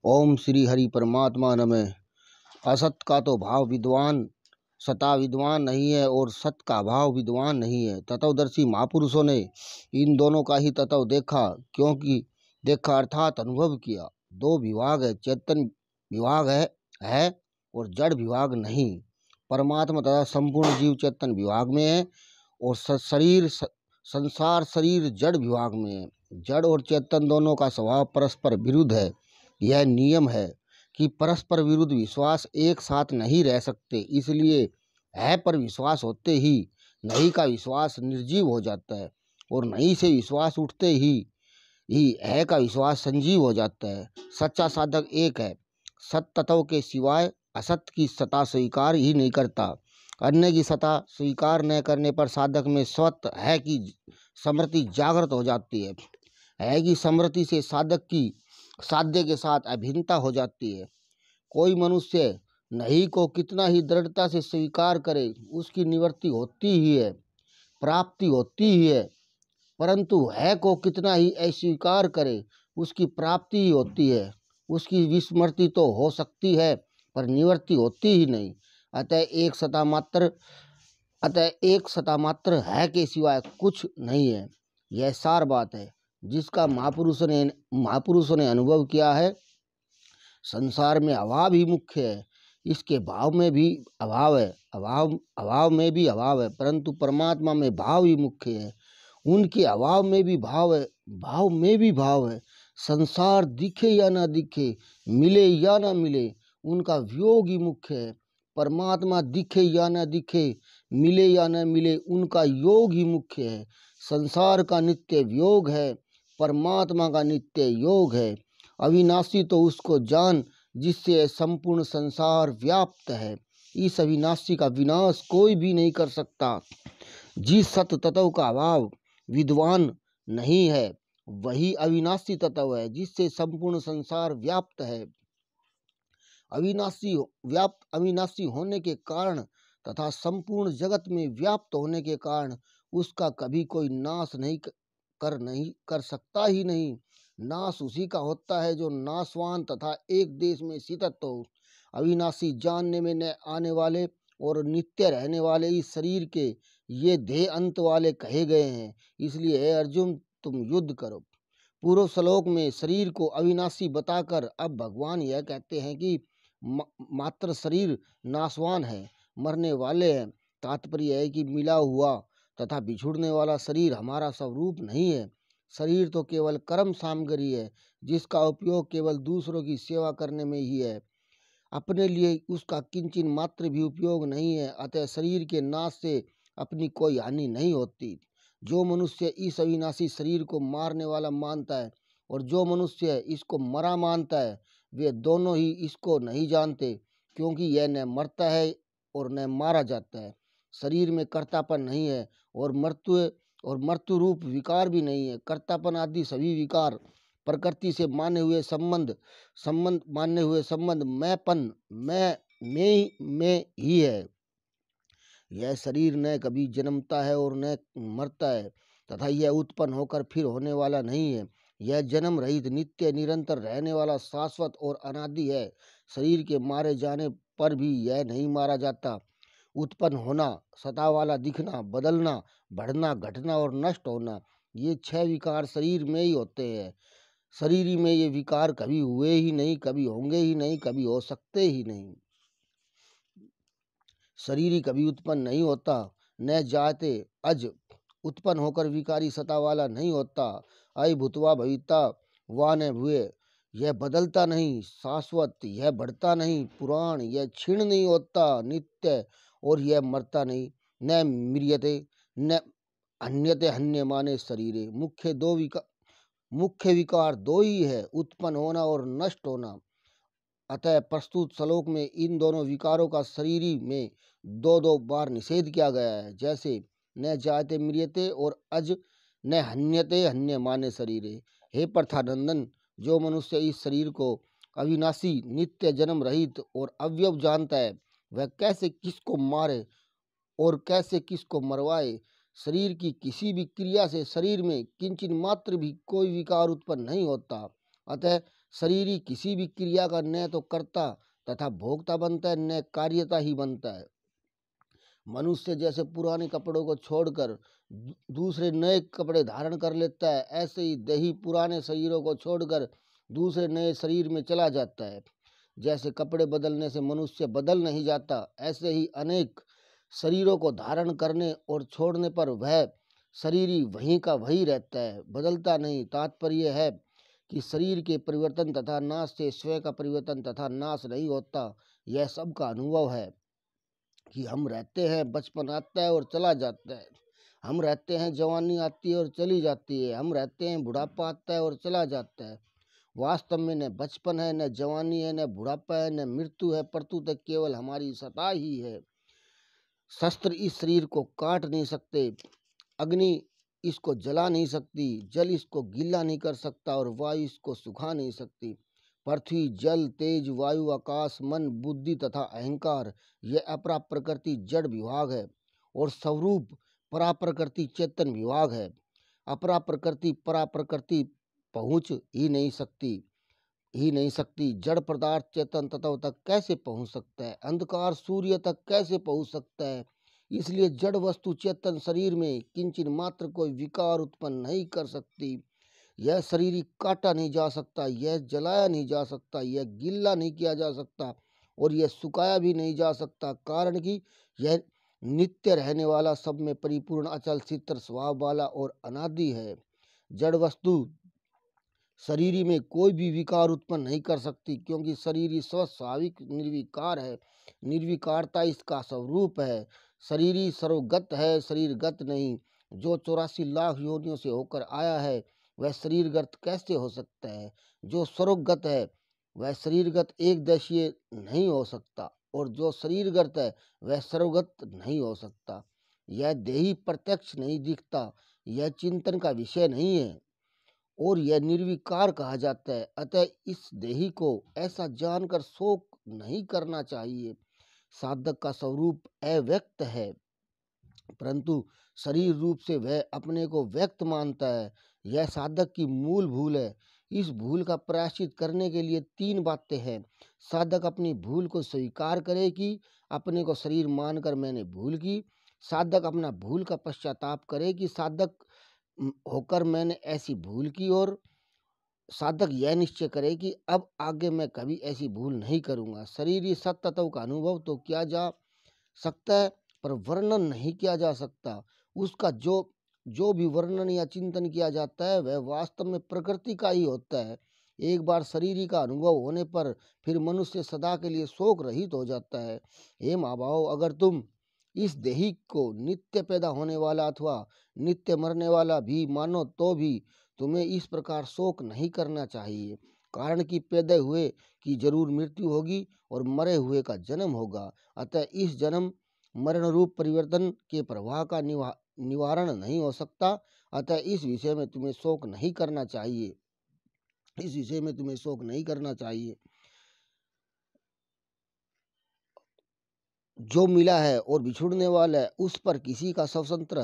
ओम श्री हरि परमात्मा नमः। असत का तो भाव विद्वान सता विद्वान नहीं है और सत का भाव विद्वान नहीं है। तत्वदर्शी महापुरुषों ने इन दोनों का ही तत्व देखा, क्योंकि देखा अर्थात अनुभव किया। दो विभाग है, चेतन विभाग है और जड़ विभाग नहीं। परमात्मा तथा संपूर्ण जीव चेतन विभाग में है और संसार शरीर जड़ विभाग में है। जड़ और चेतन दोनों का स्वभाव परस्पर विरुद्ध है। यह नियम है कि परस्पर विरुद्ध विश्वास एक साथ नहीं रह सकते। इसलिए है पर विश्वास होते ही नहीं का विश्वास निर्जीव हो जाता है और नहीं से विश्वास उठते ही है का विश्वास संजीव हो जाता है। सच्चा साधक एक है, सत तत्व के सिवाय असत की सत्ता स्वीकार ही नहीं करता। अन्य की सत्ता स्वीकार न करने पर साधक में स्वत है की स्मृति जागृत हो जाती है की स्मृति से साधक की साध्य के साथ अभिन्नता हो जाती है। कोई मनुष्य नहीं को कितना ही दृढ़ता से स्वीकार करे, उसकी निवृत्ति होती ही है, प्राप्ति होती ही है, परंतु है को कितना ही अस्वीकार करे, उसकी प्राप्ति ही होती है। उसकी विस्मृति तो हो सकती है पर निवृत्ति होती ही नहीं। अतः एक सता मात्र है के सिवाय कुछ नहीं है। यह सार बात है जिसका महापुरुषों ने अनुभव किया है। संसार में अभाव ही मुख्य है, इसके भाव में भी अभाव है, अभाव में भी अभाव है, परंतु परमात्मा में भाव ही मुख्य है। उनके अभाव में भी भाव है, भाव में भी भाव है। संसार दिखे या ना दिखे, मिले या ना मिले, उनका वियोग ही मुख्य है। परमात्मा दिखे या ना दिखे, मिले या ना मिले, उनका योग ही मुख्य है। संसार का नित्य वियोग है, परमात्मा का नित्य योग है। अविनाशी तो उसको जान जिससे संपूर्ण संसार व्याप्त है। इस अविनाशी का विनाश कोई भी नहीं कर सकता। जिस सत तत्व का अभाव विद्वान नहीं है वही अविनाशी तत्व है जिससे संपूर्ण संसार व्याप्त है। अविनाशी होने के कारण तथा संपूर्ण जगत में व्याप्त होने के कारण उसका कभी कोई नाश नहीं कर सकता ही नहीं। नाश उसी का होता है जो नाशवान तथा एक देश में स्थित हो। अविनाशी जानने में न आने वाले और नित्य रहने वाले इस शरीर के ये देह अंत वाले कहे गए हैं। इसलिए हे अर्जुन, तुम युद्ध करो। पूर्व श्लोक में शरीर को अविनाशी बताकर अब भगवान यह कहते हैं कि मात्र शरीर नाशवान है, मरने वाले हैं। तात्पर्य है कि मिला हुआ तथा बिछुड़ने वाला शरीर हमारा स्वरूप नहीं है। शरीर तो केवल कर्म सामग्री है जिसका उपयोग केवल दूसरों की सेवा करने में ही है, अपने लिए उसका किंचित मात्र भी उपयोग नहीं है। अतः शरीर के नाश से अपनी कोई हानि नहीं होती। जो मनुष्य इस अविनाशी शरीर को मारने वाला मानता है और जो मनुष्य इसको मरा मानता है, वे दोनों ही इसको नहीं जानते, क्योंकि यह न मरता है और न मारा जाता है। शरीर में कर्तापन नहीं है और मृत्यु रूप विकार भी नहीं है। कर्तापन आदि सभी विकार प्रकृति से माने हुए संबंध में ही है। यह शरीर न कभी जन्मता है और न मरता है तथा यह उत्पन्न होकर फिर होने वाला नहीं है। यह जन्म रहित नित्य निरंतर रहने वाला शाश्वत और अनादि है। शरीर के मारे जाने पर भी यह नहीं मारा जाता। उत्पन्न होना, सता वाला दिखना, बदलना, बढ़ना, घटना और नष्ट होना, ये 6 विकार शरीर में ही होते हैं। शरीर में ये विकार कभी हुए ही नहीं, कभी होंगे ही नहीं, कभी हो सकते ही नहीं। शरीर ही कभी उत्पन्न नहीं होता, न जाते अज उत्पन्न होकर विकारी सता वाला नहीं होता। अय भूतवा भविता वा न भूए, यह बदलता नहीं, शाश्वत, यह बढ़ता नहीं, पुराण, यह क्षीण नहीं होता, नित्य, और यह मरता नहीं। न म्रियते न हन्यते हन्य माने शरीरे। मुख्य विकार दो ही है, उत्पन्न होना और नष्ट होना। अतः प्रस्तुत श्लोक में इन दोनों विकारों का शरीरी में दो बार निषेध किया गया है, जैसे न जायते म्रियते और अज न हन्यते हन्य माने शरीरे। हे प्रथानंदन, जो मनुष्य इस शरीर को अविनाशी, नित्य, जन्म रहित और अवयव जानता है, वह कैसे किसको मारे और कैसे किसको मरवाए। शरीर की किसी भी क्रिया से शरीर में किंचित मात्र भी कोई विकार उत्पन्न नहीं होता। अतः शरीर ही किसी भी क्रिया का न तो कर्ता तथा भोक्ता बनता है, न कार्यता ही बनता है। मनुष्य जैसे पुराने कपड़ों को छोड़कर दूसरे नए कपड़े धारण कर लेता है, ऐसे ही देही पुराने शरीरों को छोड़कर दूसरे नए शरीर में चला जाता है। जैसे कपड़े बदलने से मनुष्य बदल नहीं जाता, ऐसे ही अनेक शरीरों को धारण करने और छोड़ने पर वह शरीर ही वहीं का वही रहता है, बदलता नहीं। तात्पर्य है कि शरीर के परिवर्तन तथा नाश से स्वयं का परिवर्तन तथा नाश नहीं होता। यह सबका अनुभव है कि हम रहते हैं, बचपन आता है और चला जाता है, हम रहते हैं, जवानी आती है और चली जाती है, हम रहते हैं, बुढ़ापा आता है और चला जाता है। वास्तव में न बचपन है, न जवानी है, न बुढ़ापा है, न मृत्यु है, परंतु केवल हमारी सता ही है। शस्त्र इस शरीर को काट नहीं सकते, अग्नि इसको जला नहीं सकती, जल इसको गीला नहीं कर सकता और वायु इसको सुखा नहीं सकती। पृथ्वी, जल, तेज, वायु, आकाश, मन, बुद्धि तथा अहंकार ये अपरा प्रकृति जड़ विभाग है और स्वरूप परा प्रकृति चेतन विभाग है। अपरा प्रकृति परा प्रकृति पहुँच ही नहीं सकती। जड़ पदार्थ चेतन तत्व तक कैसे पहुंच सकता है? अंधकार सूर्य तक कैसे पहुंच सकता है? इसलिए जड़ वस्तु चेतन शरीर में किंचित मात्र कोई विकार उत्पन्न नहीं कर सकती। यह शरीर काटा नहीं जा सकता, यह जलाया नहीं जा सकता, यह गिल्ला नहीं किया जा सकता और यह सुखाया भी नहीं जा सकता, कारण कि यह नित्य रहने वाला, सब में परिपूर्ण, अचल, स्थिर स्वभाव वाला और अनादि है। जड़ वस्तु शरीर में कोई भी विकार उत्पन्न नहीं कर सकती, क्योंकि शरीर स्वाभाविक निर्विकार है। निर्विकारता इसका स्वरूप है। शरीर सर्वगत है, शरीरगत नहीं। जो 84 लाख योनियों से होकर आया है वह शरीरगत कैसे हो सकता है? जो सर्वगत है वह शरीरगत एक देशीय नहीं हो सकता और जो शरीरगत है वह सर्वगत नहीं हो सकता। यह देही प्रत्यक्ष नहीं दिखता, यह चिंतन का विषय नहीं है और यह निर्विकार कहा जाता है। अतः इस देही को ऐसा जानकर शोक नहीं करना चाहिए। साधक का स्वरूप अव्यक्त है, परंतु शरीर रूप से वह अपने को व्यक्त मानता है। यह साधक की मूल भूल है। इस भूल का प्रायश्चित करने के लिए 3 बातें हैं। साधक अपनी भूल को स्वीकार करे कि अपने को शरीर मानकर मैंने भूल की। साधक अपना भूल का पश्चाताप करे कि साधक होकर मैंने ऐसी भूल की, और साधक यह निश्चय करे कि अब आगे मैं कभी ऐसी भूल नहीं करूंगा। शरीर सत्य तत्व का अनुभव तो किया जा सकता है, पर वर्णन नहीं किया जा सकता। उसका जो भी वर्णन या चिंतन किया जाता है वह वास्तव में प्रकृति का ही होता है। एक बार शरीर का अनुभव होने पर फिर मनुष्य सदा के लिए शोक रहित हो जाता है। हे महाभाव, अगर तुम इस देही को नित्य पैदा होने वाला अथवा नित्य मरने वाला भी मानो तो भी तुम्हें इस प्रकार शोक नहीं करना चाहिए, कारण कि पैदा हुए की जरूर मृत्यु होगी और मरे हुए का जन्म होगा। अतः इस जन्म मरण रूप परिवर्तन के प्रवाह का निवारण नहीं हो सकता। अतः इस विषय में तुम्हें शोक नहीं करना चाहिए। इस विषय में तुम्हें शोक नहीं करना चाहिए। जो मिला है और बिछुड़ने वाला है उस पर किसी का स्वतंत्र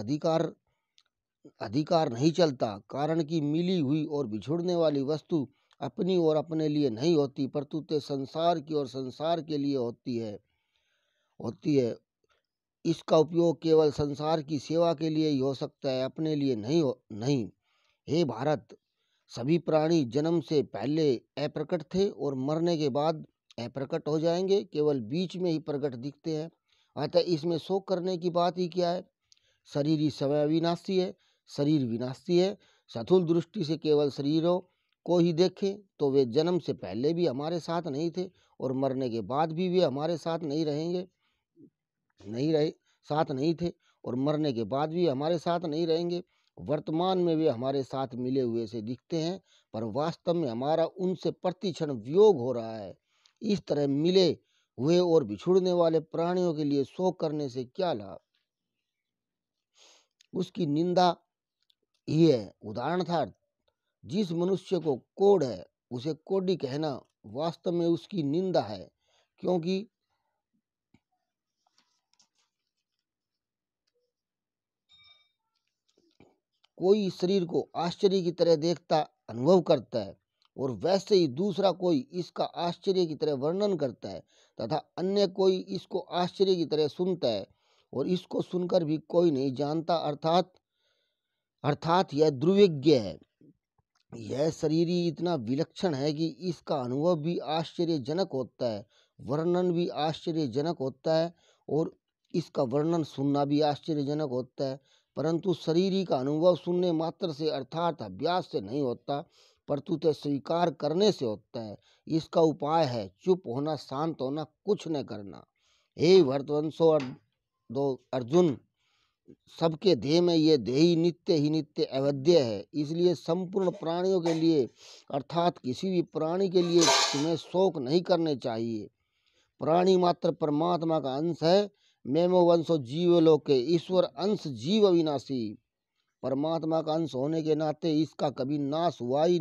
अधिकार नहीं चलता, कारण कि मिली हुई और बिछुड़ने वाली वस्तु अपनी और अपने लिए नहीं होती, परंतु संसार की और संसार के लिए होती है। इसका उपयोग केवल संसार की सेवा के लिए ही हो सकता है, अपने लिए नहीं। हे भारत, सभी प्राणी जन्म से पहले अप्रकट थे और मरने के बाद अप्रकट हो जाएंगे, केवल बीच में ही प्रकट दिखते हैं। अतः इसमें शोक करने की बात ही क्या है? शरीर ही समय विनाशी है, शरीर विनाशी है। स्थूल दृष्टि से केवल शरीरों को ही देखें तो वे जन्म से पहले भी हमारे साथ नहीं थे और मरने के बाद भी वे हमारे साथ नहीं थे और मरने के बाद भी हमारे साथ नहीं रहेंगे। वर्तमान में वे हमारे साथ मिले हुए से दिखते हैं, पर वास्तव में हमारा उनसे प्रतिक्षण वियोग हो रहा है। इस तरह मिले हुए और बिछुड़ने वाले प्राणियों के लिए शोक करने से क्या लाभ? उसकी निंदा ही है। उदाहरणार्थ, जिस मनुष्य को कोढ़ है उसे कोढ़ी कहना वास्तव में उसकी निंदा है, क्योंकि कोई शरीर को आश्चर्य की तरह देखता अनुभव करता है और वैसे ही दूसरा कोई इसका आश्चर्य की तरह वर्णन करता है तथा अन्य कोई इसको आश्चर्य की तरह सुनता है और इसको सुनकर भी कोई नहीं जानता, अर्थात यह ध्रुवज्ञ है। यह शरीर ही इतना विलक्षण है कि इसका अनुभव भी आश्चर्यजनक होता है, वर्णन भी आश्चर्यजनक होता है और इसका वर्णन सुनना भी आश्चर्यजनक होता है। परंतु शरीरी का अनुभव सुनने मात्र से अर्थात अभ्यास से नहीं होता, परंतु स्वीकार करने से होता है। इसका उपाय है चुप होना, शांत होना, कुछ न करना। हे भरतवंशो अर्जुन, सबके देह में ये देही नित्य ही नित्य अवध्य है, इसलिए संपूर्ण प्राणियों के लिए अर्थात किसी भी प्राणी के लिए तुम्हें शोक नहीं करने चाहिए। प्राणी मात्र परमात्मा का अंश है। मेमो वंशो जीवलोके, ईश्वर अंश जीव अविनाशी। परमात्मा का अंश होने के नाते इसका कभी नाश हुआ ही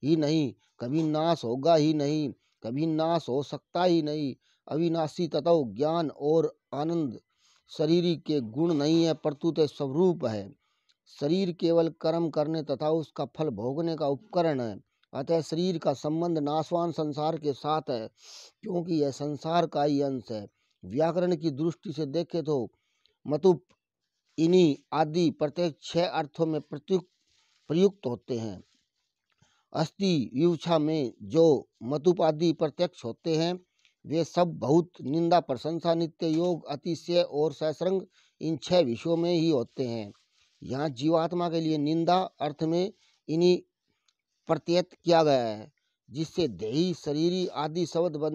नहीं, कभी नाश होगा ही नहीं, कभी नाश हो सकता ही नहीं। अविनाशी तथा ज्ञान और आनंद शरीर के गुण नहीं है, प्रत्युत स्वरूप है। शरीर केवल कर्म करने तथा उसका फल भोगने का उपकरण है। अतः शरीर का संबंध नाशवान संसार के साथ है, क्योंकि यह संसार का ही अंश है। व्याकरण की दृष्टि से देखें तो मतुप, इनी आदि प्रत्येक 6 अर्थों में प्रयुक्त होते हैं। अस्थि विवक्षा में जो मतुप आदि प्रत्यक्ष होते हैं वे सब बहुत, निंदा, प्रशंसा, नित्य योग, अतिशय और सैसंग इन 6 विषयों में ही होते हैं। यहाँ जीवात्मा के लिए निंदा अर्थ में इन्हीं प्रत्यय किया गया है, जिससे देही शरीरी आदि शब्द बन